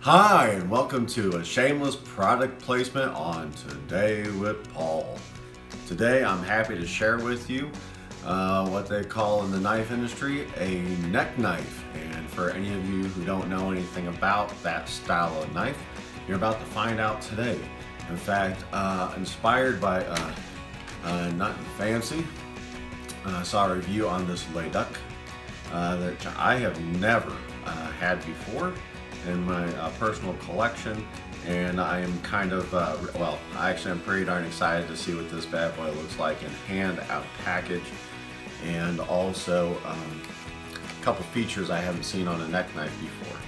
Hi, and welcome to a shameless product placement on Today with Paul. Today I'm happy to share with you what they call in the knife industry a neck knife. And for any of you who don't know anything about that style of knife, you're about to find out today. In fact, inspired by Nothing Fancy, I saw a review on this lay duck that I have never had before in my personal collection, and I am kind of, I'm pretty darn excited to see what this bad boy looks like in hand out package, and also a couple features I haven't seen on a neck knife before.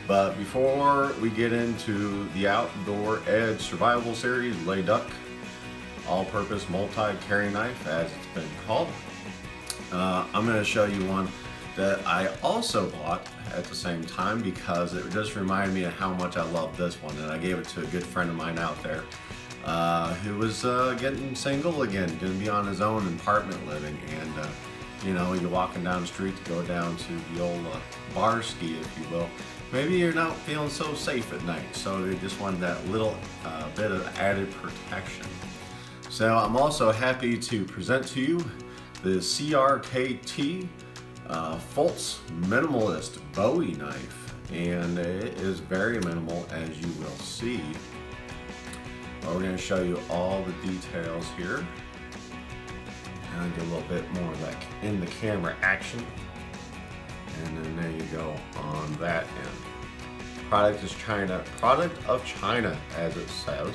But before we get into the Outdoor Edge Survival Series Lay Duck all-purpose multi-carry knife, as it's been called, I'm going to show you one that I also bought at the same time because it just reminded me of how much I love this one, and I gave it to a good friend of mine out there who was getting single again, going to be on his own apartment living, and you're walking down the street to go down to the old bar ski, if you will. Maybe you're not feeling so safe at night, so they just wanted that little bit of added protection. So I'm also happy to present to you the CRKT Folts Minimalist Bowie knife, and it is very minimal, as you will see. We're going to show you all the details here and get a little bit more like in the camera action, and then there you go on that end. Product of China, as it says,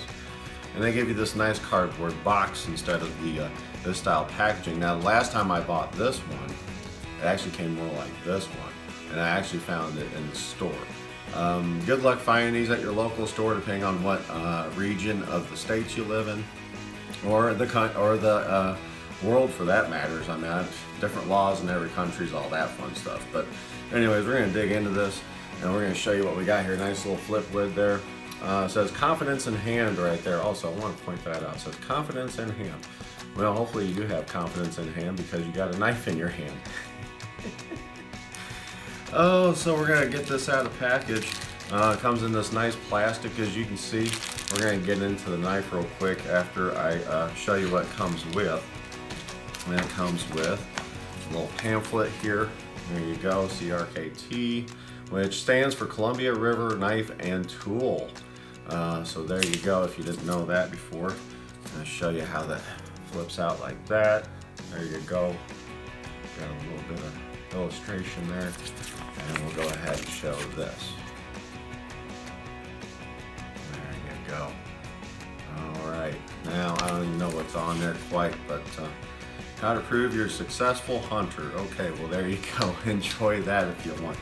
and they give you this nice cardboard box instead of the this style packaging. Now, the last time I bought this one, it actually came more like this one, and I actually found it in the store. Good luck finding these at your local store, depending on what region of the states you live in, or the world for that matters. I mean, different laws in every country, all that fun stuff. But anyways, we're going to dig into this, and we're going to show you what we got here. Nice little flip lid there. It says confidence in hand right there. Also, I want to point that out. It says confidence in hand. Well, hopefully you do have confidence in hand because you got a knife in your hand. Oh, so we're going to get this out of the package. It comes in this nice plastic, as you can see. We're going to get into the knife real quick after I show you what it comes with. And it comes with a little pamphlet here. There you go, CRKT, which stands for Columbia River Knife and Tool. So there you go, if you didn't know that before. I'll show you how that flips out like that. There you go. Got a little bit of illustration there, and we'll go ahead and show this. There you go. Alright, now I don't even know what's on there quite, but how to prove you're a successful hunter. Okay, well there you go. Enjoy that if you want.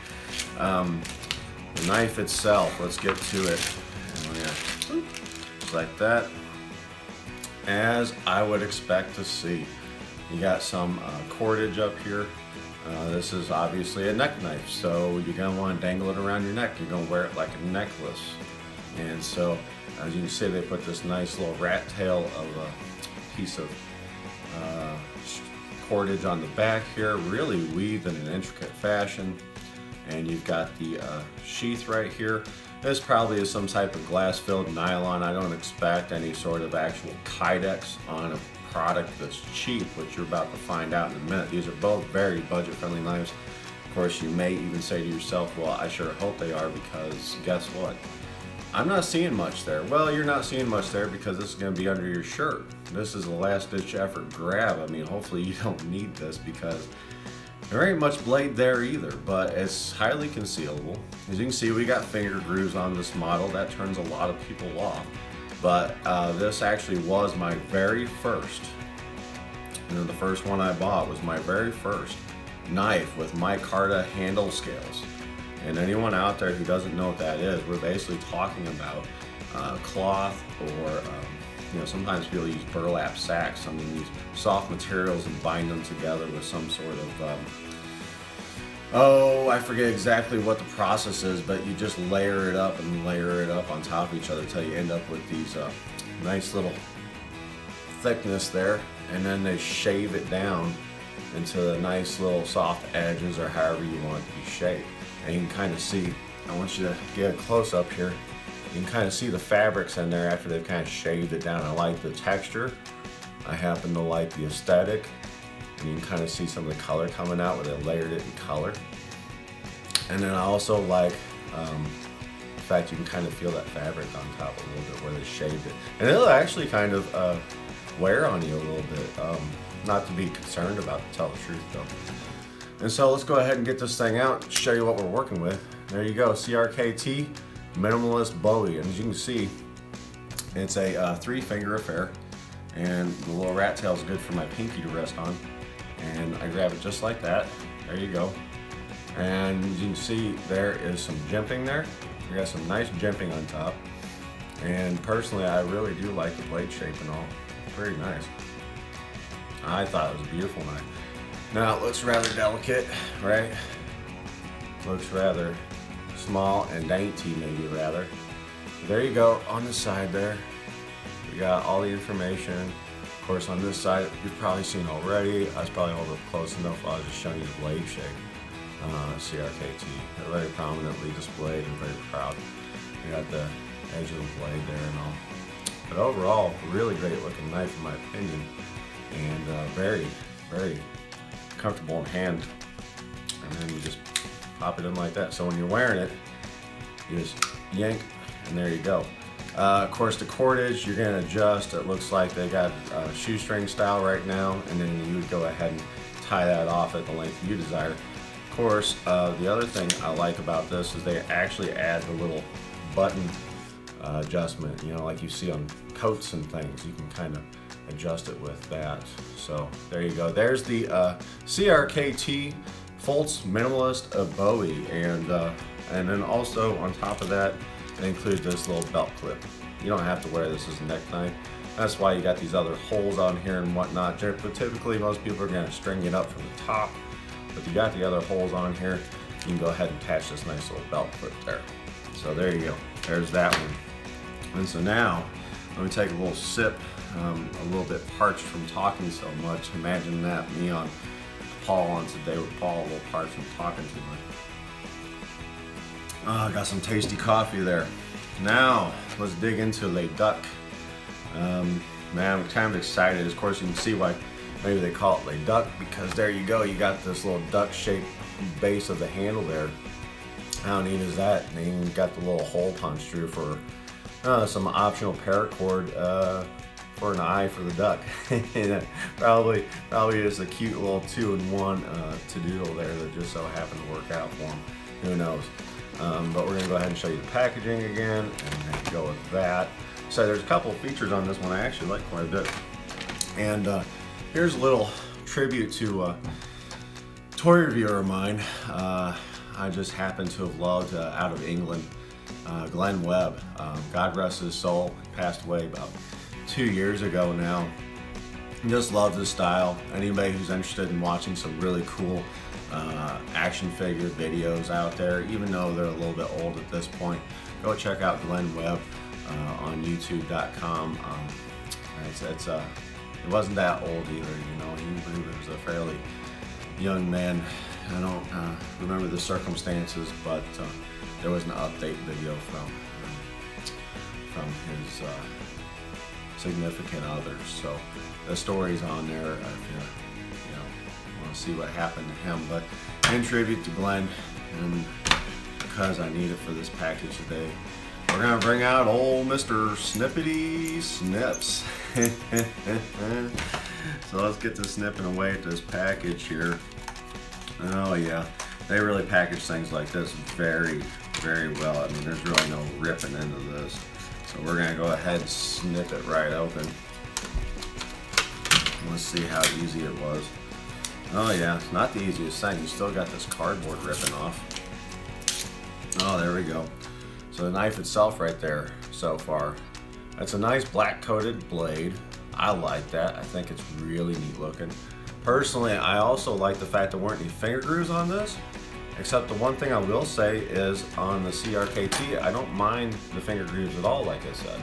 The knife itself, let's get to it. And we're gonna, just like that, as I would expect to see. You got some cordage up here. This is obviously a neck knife, so you're going to want to dangle it around your neck. You're going to wear it like a necklace. And so, as you can see, they put this nice little rat tail of a piece of cordage on the back here, really weaved in an intricate fashion. And you've got the sheath right here. This probably is some type of glass-filled nylon. I don't expect any sort of actual kydex on a product that's cheap, which you're about to find out in a minute. These are both very budget-friendly knives. Of course, you may even say to yourself, well, I sure hope they are, because guess what? I'm not seeing much there. Well, you're not seeing much there because this is going to be under your shirt. This is a last-ditch effort grab. I mean, hopefully you don't need this because there ain't much blade there either, but it's highly concealable. As you can see, we got finger grooves on this model. That turns a lot of people off. But this actually was my very first, the first one I bought was my very first knife with micarta handle scales. And anyone out there who doesn't know what that is, we're basically talking about cloth, or sometimes people use burlap sacks, some of these soft materials, and bind them together with some sort of I forget exactly what the process is, but you just layer it up and layer it up on top of each other until you end up with these nice little thickness there, and then they shave it down into the nice little soft edges, or however you want it to be shaped. And you can kind of see I want you to get a close up here. You can kind of see the fabrics in there after they've kind of shaved it down. I like the texture. I happen to like the aesthetic. And you can kind of see some of the color coming out where they layered it in color. And then I also like the fact you can kind of feel that fabric on top a little bit where they shaved it. And it'll actually kind of wear on you a little bit. Not to be concerned about, to tell the truth though. And so let's go ahead and get this thing out and show you what we're working with. There you go, CRKT Minimalist Bowie. And as you can see, it's a 3-finger affair. And the little rat tail is good for my pinky to rest on. And I grab it just like that. There you go. And as you can see, there is some jimping there. We got some nice jimping on top. And personally, I really do like the blade shape and all. Very nice. I thought it was a beautiful knife. Now it looks rather delicate, right? Looks rather small and dainty, maybe rather. There you go, on the side there. We got all the information. Of course, on this side, you've probably seen already. I was probably hold it close enough while I was just showing you the blade shape. CRKT. They're very prominently displayed and very proud. You got the edge of the blade there and all. But overall, really great looking knife in my opinion. And very, very comfortable in hand. And then you just pop it in like that. So when you're wearing it, you just yank and there you go. Of course, the cordage you're going to adjust. It looks like they got shoestring style right now, and then you would go ahead and tie that off at the length you desire. Of course, the other thing I like about this is they actually add the little button adjustment, you know, like you see on coats and things. You can kind of adjust it with that. So there you go. There's the CRKT Folts Minimalist of Bowie, and then also on top of that, it includes this little belt clip. You don't have to wear this as a neck knife. That's why you got these other holes on here and whatnot. But typically, most people are going to string it up from the top. But you got the other holes on here, you can go ahead and attach this nice little belt clip there. So there you go. There's that one. And so now, let me take a little sip. A little bit parched from talking so much. Imagine that, me on Paul on Today with Paul, a little parched from talking too much. I got some tasty coffee there. Now, let's dig into Les Duck. Man, I'm kind of excited. Of course, you can see why maybe they call it Les Duck, because there you go. You got this little duck-shaped base of the handle there. How neat is that? And then you got the little hole punched through for some optional paracord for an eye for the duck. probably just a cute little 2-in-1 to-doodle there that just so happened to work out for them. Who knows? But we're gonna go ahead and show you the packaging again and go with that. So there's a couple of features on this one I actually like quite a bit. And here's a little tribute to a toy reviewer of mine. I just happen to have loved out of England, Glenn Webb. God rest his soul, he passed away about 2 years ago now. Just love his style. Anybody who's interested in watching some really cool action figure videos out there, even though they're a little bit old at this point, go check out Glenn Webb on youtube.com. It wasn't that old either, you know. He was a fairly young man. I don't remember the circumstances, but there was an update video from his significant others. So the story's on there if you want to see what happened to him. But in tribute to Glenn, and because I need it for this package today, we're gonna bring out old Mr. Snippety Snips. So let's get to snipping away at this package here. Oh yeah, they really package things like this very, very well. I mean, there's really no ripping into this. So we're gonna go ahead and snip it right open. Let's see how easy it was. Oh yeah, it's not the easiest thing. You still got this cardboard ripping off. Oh, there we go. So the knife itself right there so far. That's a nice black coated blade. I like that. I think it's really neat looking. Personally, I also like the fact there weren't any finger grooves on this, except the one thing I will say is on the CRKT, I don't mind the finger grooves at all, like I said.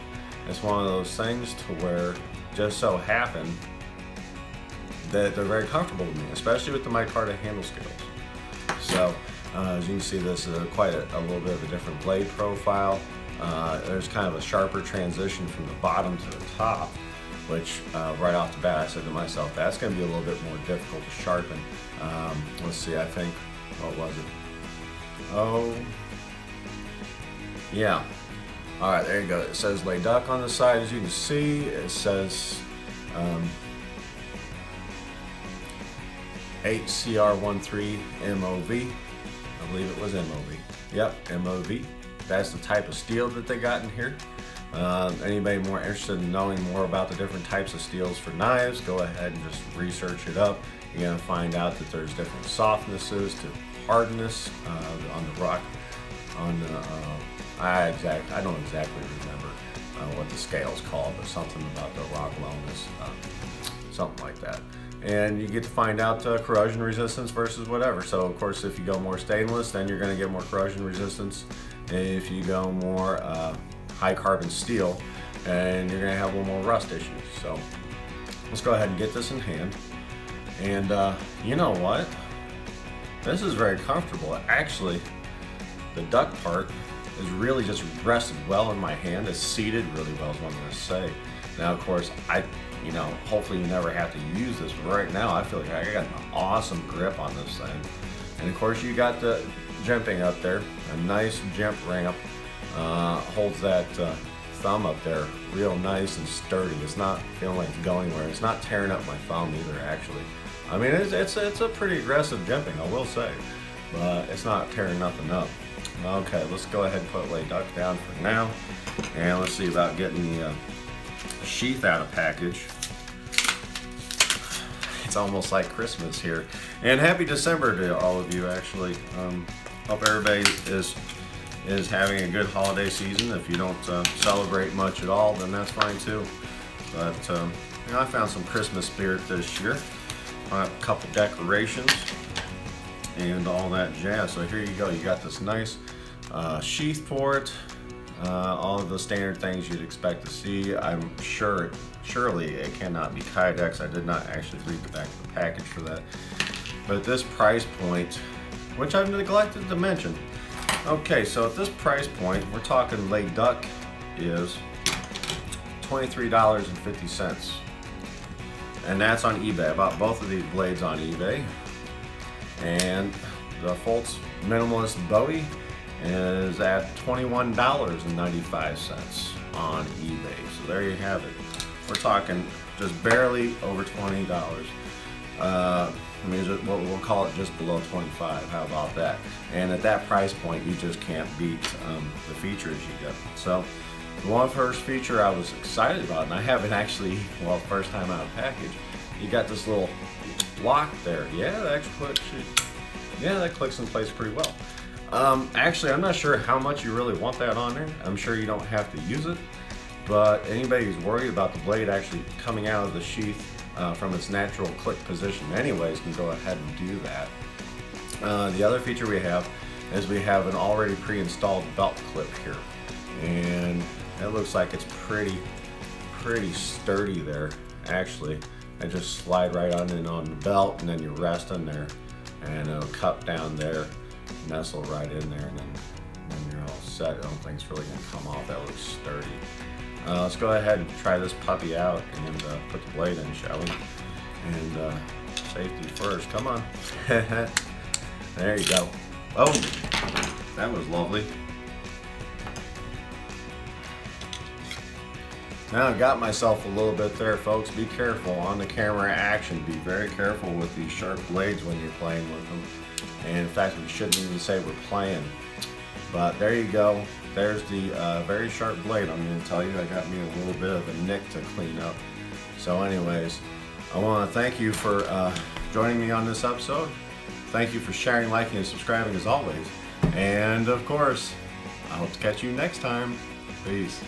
It's one of those things to where just so happen that they're very comfortable with me, especially with the micarta handle scales. So As you can see, this is quite a little bit of a different blade profile. There's kind of a sharper transition from the bottom to the top, which right off the bat I said to myself, that's going to be a little bit more difficult to sharpen. Let's see, I think, what was it? Oh, yeah. All right, there you go. It says lay duck on the side, as you can see. It says 8CR13 MOV. I believe it was MOV. Yep, MOV. That's the type of steel that they got in here. Anybody more interested in knowing more about the different types of steels for knives, go ahead and just research it up. You're going to find out that there's different softnesses to hardness on the rock. I don't exactly remember what the scale's called, but something about the rock lowness, something like that. And you get to find out corrosion resistance versus whatever. So of course, if you go more stainless, then you're going to get more corrosion resistance. If you go more high carbon steel, and you're going to have a little more rust issues. So let's go ahead and get this in hand. And you know what? This is very comfortable. Actually, the duck part is really just rested well in my hand. It's seated really well is what I'm going to say. Now, of course, hopefully you never have to use this, but right now I feel like I got an awesome grip on this thing. And of course you got the jimping up there, a nice jimp ramp, holds that thumb up there real nice and sturdy. It's not feeling like it's going anywhere. It's not tearing up my thumb either, actually. I mean, it's a pretty aggressive jimping, I will say, but it's not tearing nothing up. Okay, let's go ahead and put lay duck down for now, and let's see about getting the sheath out of package. It's almost like Christmas here, and happy December to all of you. Actually, hope everybody is having a good holiday season. If you don't celebrate much at all, then that's fine too. But I found some Christmas spirit this year. A couple decorations and all that jazz. So here you go. You got this nice sheath for it. All of the standard things you'd expect to see. I'm surely it cannot be Kydex. I did not actually read the back of the package for that. But at this price point, which I've neglected to mention. Okay, so at this price point, we're talking lay duck is $23.50. And that's on eBay. I bought both of these blades on eBay. And the Folts Minimalist Bowie is at $21.95 on eBay. So there you have it. We're talking just barely over $20. We'll call it just below 25. How about that? And at that price point, you just can't beat the features you get. So the one first feature I was excited about, and I haven't actually, first time out of package, you got this little lock there. Yeah, that clicks in place pretty well. Actually, I'm not sure how much you really want that on there. I'm sure you don't have to use it, but anybody who's worried about the blade actually coming out of the sheath from its natural click position anyways can go ahead and do that. The other feature we have is we have an already pre-installed belt clip here, and it looks like it's pretty sturdy there. Actually, I just slide right on in on the belt, and then you rest on there, and it'll cup down there, nestle right in there, and then you're all set. I don't think it's really going to come off. That looks sturdy. Let's go ahead and try this puppy out and put the blade in, shall we? And safety first. Come on. There you go. Oh, that was lovely. Now I got myself a little bit there, folks. Be careful on the camera action. Be very careful with these sharp blades when you're playing with them. And in fact, we shouldn't even say we're playing. But there you go. There's the very sharp blade. I'm going to tell you, I got me a little bit of a nick to clean up. So anyways, I want to thank you for joining me on this episode. Thank you for sharing, liking, and subscribing as always. And of course, I hope to catch you next time. Peace.